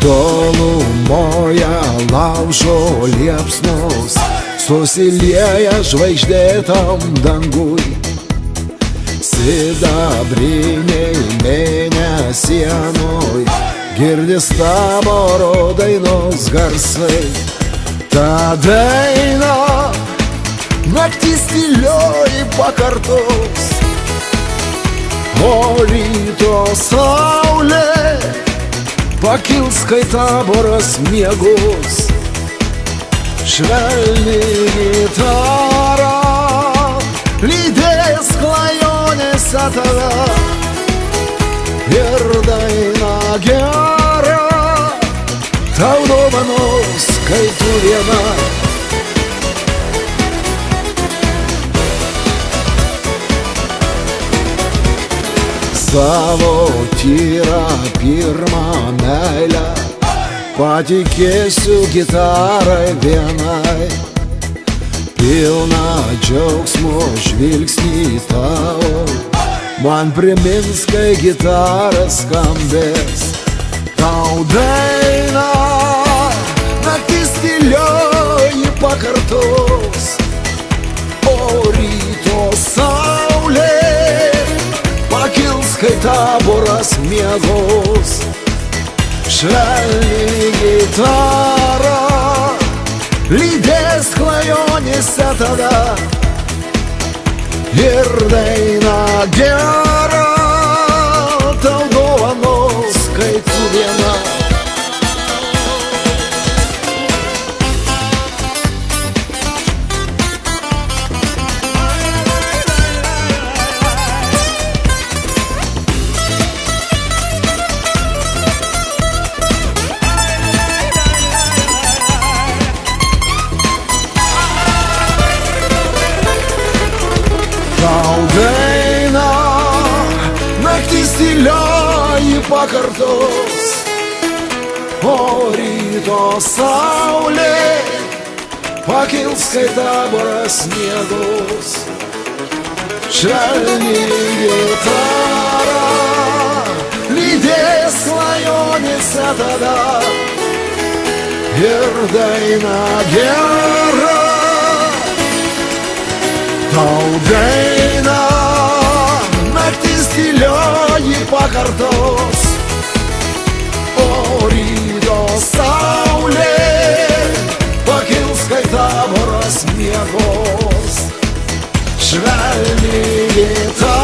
Tolumoje laužo liepsnos susilieja žvaigždėtam dangui. Sidabriniai mėnesienoj girdis taboro dainos garsai. Ta daina naktis tylioji pakartos, o ryto saulė pakils, kai taboras miegos. Švelni gitara lydės klajonėse tave ir daina gera tau dovanos, kai tu viena. Savo tyrą pirmą meilę patikėsiu gitarai vienai. Pilna džiaugsmo žvilgsnį tavo man primins, kai gitara skambės. Tau daina naktis tylioji pakartos, o ryto saulė pakils, kai taboras miegos. Švelni gitara lydės klajonėse tada ir daina gera tau dovanos, kai tu viena. Tau daina naktis tylioji pakartos, o ryto saulė pakils, kai taboras miegos. Švelni gitara lydės klajonėse tada ir daina gera tau daina naktis tylioji pakartos, o ryto saulė pakils, kai taboras miegos. Švelni gitara